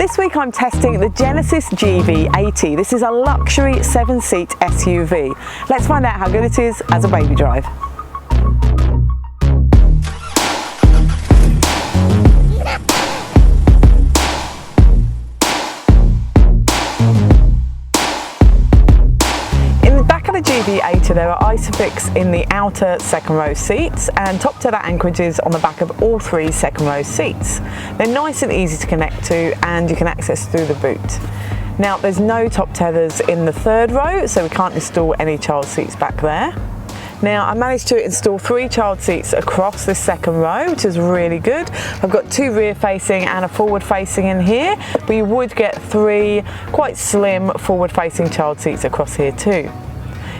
This week I'm testing the Genesis GV80. This is a luxury 7-seat SUV. Let's find out how good it is as a baby drive. GV80, there are Isofix in the outer second row seats and top tether anchorages on the back of all three second row seats. They're nice and easy to connect to and you can access through the boot. Now there's no top tethers in the third row, so we can't install any child seats back there. Now I managed to install 3 child seats across this second row, which is really good. I've got 2 rear facing and a forward facing in here, but you would get 3 quite slim forward facing child seats across here too.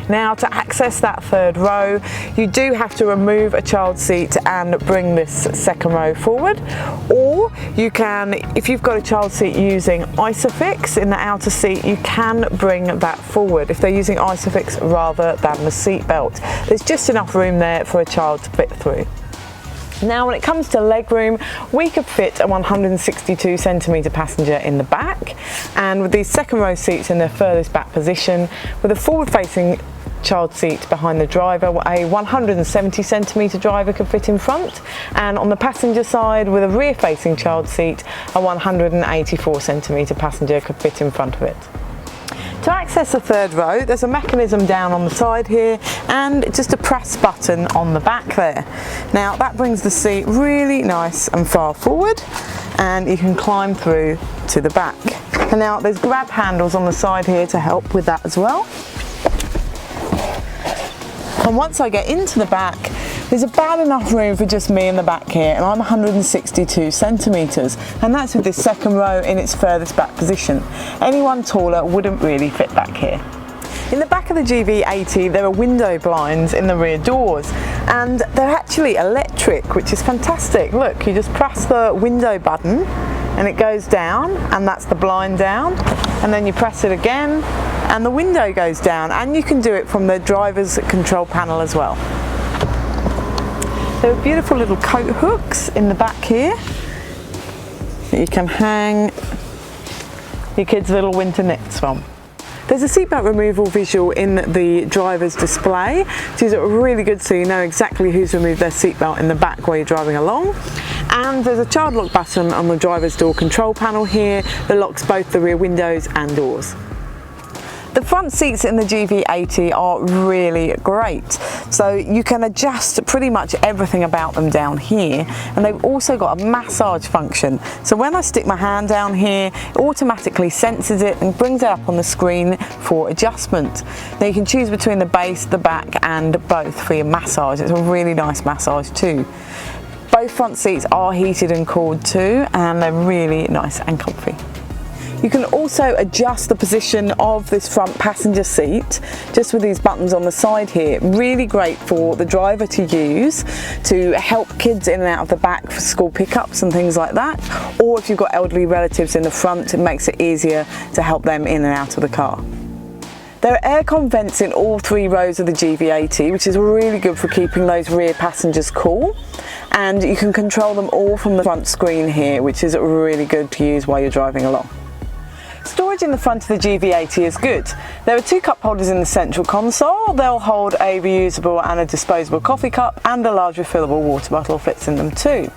Now to access that third row, you do have to remove a child seat and bring this second row forward, or you can, if you've got a child seat using Isofix in the outer seat, you can bring that forward if they're using Isofix rather than the seat belt. There's just enough room there for a child to fit through. Now when it comes to legroom, we could fit a 162 centimetre passenger in the back, and with these second row seats in their furthest back position, with a forward facing child seat behind the driver, a 170 centimetre driver could fit in front, and on the passenger side with a rear facing child seat, a 184 centimetre passenger could fit in front of it. To access the third row, there's a mechanism down on the side here and just a press button on the back there. Now that brings the seat really nice and far forward and you can climb through to the back. And now there's grab handles on the side here to help with that as well. And once I get into the back, there's about enough room for just me in the back here, and I'm 162 centimetres, and that's with this second row in its furthest back position. Anyone taller wouldn't really fit back here. In the back of the GV80 there are window blinds in the rear doors, and they're actually electric, which is fantastic. Look, you just press the window button and it goes down, and that's the blind down, and then you press it again and the window goes down, and you can do it from the driver's control panel as well. There are beautiful little coat hooks in the back here that you can hang your kids' little winter knits from. There's a seatbelt removal visual in the driver's display, which is really good so you know exactly who's removed their seatbelt in the back while you're driving along. And there's a child lock button on the driver's door control panel here that locks both the rear windows and doors. The front seats in the GV80 are really great, so you can adjust pretty much everything about them down here, and they've also got a massage function. So when I stick my hand down here, it automatically senses it and brings it up on the screen for adjustment. Now you can choose between the base, the back and both for your massage. It's a really nice massage too. Both front seats are heated and cooled too, and they're really nice and comfy. You can also adjust the position of this front passenger seat just with these buttons on the side here. Really great for the driver to use to help kids in and out of the back for school pickups and things like that. Or if you've got elderly relatives in the front, it makes it easier to help them in and out of the car. There are aircon vents in all 3 rows of the GV80, which is really good for keeping those rear passengers cool. And you can control them all from the front screen here, which is really good to use while you're driving along. Storage in the front of the GV80 is good. There are 2 cup holders in the central console. They'll hold a reusable and a disposable coffee cup, and a large refillable water bottle fits in them too.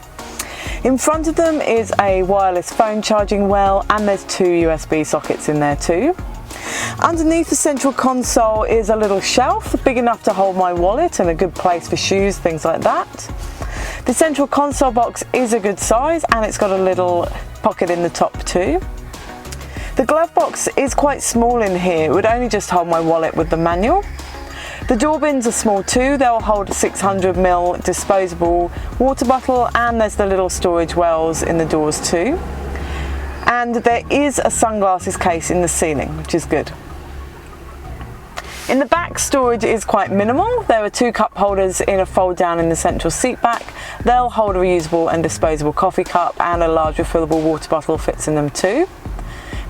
In front of them is a wireless phone charging well, and there's 2 USB sockets in there too. Underneath the central console is a little shelf big enough to hold my wallet and a good place for shoes, things like that. The central console box is a good size, and it's got a little pocket in the top too. The glove box is quite small in here. It would only just hold my wallet with the manual. The door bins are small too. They'll hold a 600ml disposable water bottle, and there's the little storage wells in the doors too. And there is a sunglasses case in the ceiling, which is good. In the back, storage is quite minimal. There are 2 cup holders in a fold down in the central seat back. They'll hold a reusable and disposable coffee cup, and a large refillable water bottle fits in them too.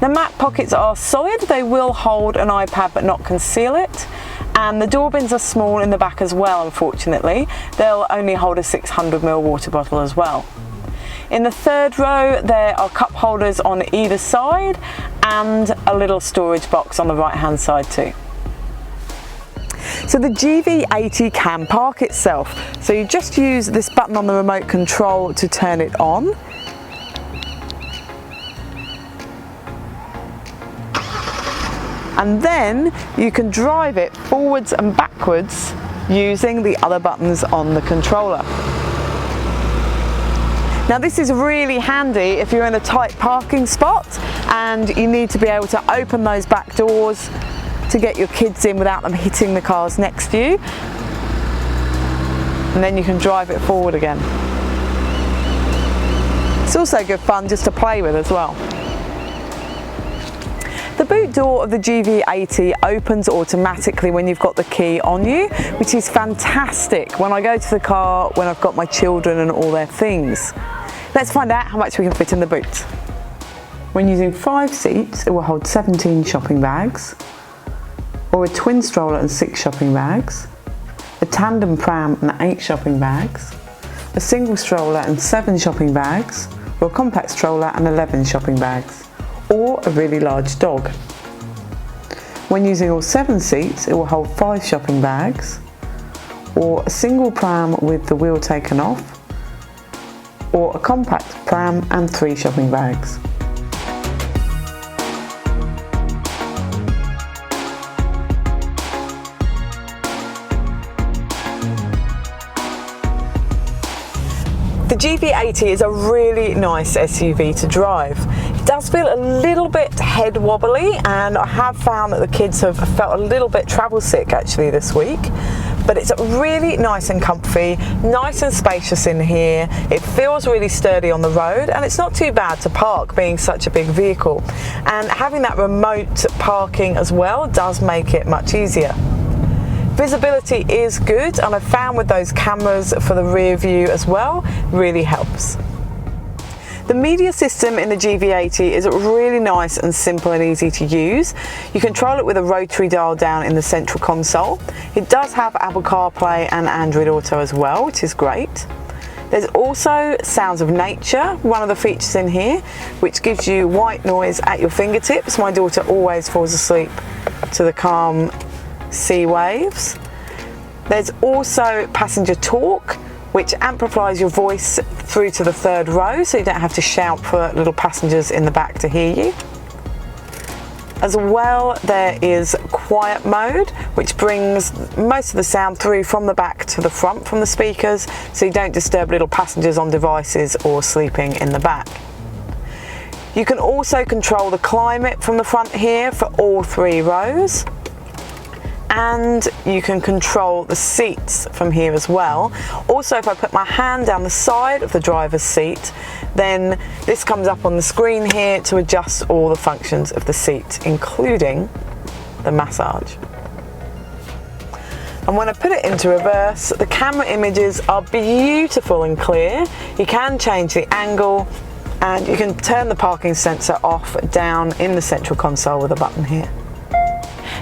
The mat pockets are solid. They will hold an iPad but not conceal it. And the door bins are small in the back as well, unfortunately. They'll only hold a 600ml water bottle as well. In the third row, there are cup holders on either side and a little storage box on the right hand side too. So the GV80 can park itself. So you just use this button on the remote control to turn it on. And then you can drive it forwards and backwards using the other buttons on the controller. Now this is really handy if you're in a tight parking spot and you need to be able to open those back doors to get your kids in without them hitting the cars next to you. And then you can drive it forward again. It's also good fun just to play with as well. The boot door of the GV80 opens automatically when you've got the key on you, which is fantastic when I go to the car when I've got my children and all their things. Let's find out how much we can fit in the boot. When using 5 seats, it will hold 17 shopping bags, or a twin stroller and 6 shopping bags, a tandem pram and 8 shopping bags, a single stroller and 7 shopping bags, or a compact stroller and 11 shopping bags, or a really large dog. When using all 7 seats, it will hold 5 shopping bags, or a single pram with the wheel taken off, or a compact pram and 3 shopping bags. The GV80 is a really nice SUV to drive. It does feel a little bit head wobbly, and I have found that the kids have felt a little bit travel sick actually this week. But it's really nice and comfy, nice and spacious in here. It feels really sturdy on the road, and it's not too bad to park being such a big vehicle. And having that remote parking as well does make it much easier. Visibility is good, and I've found with those cameras for the rear view as well, really helps. The media system in the GV80 is really nice and simple and easy to use. You control it with a rotary dial down in the central console. It does have Apple CarPlay and Android Auto as well, which is great. There's also Sounds of Nature, one of the features in here, which gives you white noise at your fingertips. My daughter always falls asleep to the calm sea waves. There's also Passenger Talk, which amplifies your voice through to the third row, so you don't have to shout for little passengers in the back to hear you. As well, there is Quiet Mode, which brings most of the sound through from the back to the front from the speakers, so you don't disturb little passengers on devices or sleeping in the back. You can also control the climate from the front here for all 3 rows. And you can control the seats from here as well. Also, if I put my hand down the side of the driver's seat, then this comes up on the screen here to adjust all the functions of the seat, including the massage. And when I put it into reverse, the camera images are beautiful and clear. You can change the angle, and you can turn the parking sensor off down in the central console with a button here.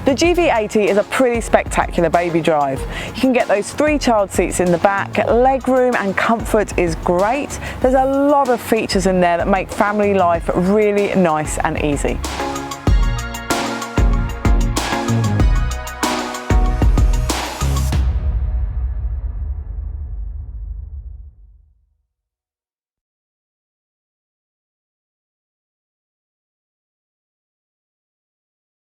The GV80 is a pretty spectacular baby drive. You can get those 3 child seats in the back, legroom and comfort is great. There's a lot of features in there that make family life really nice and easy.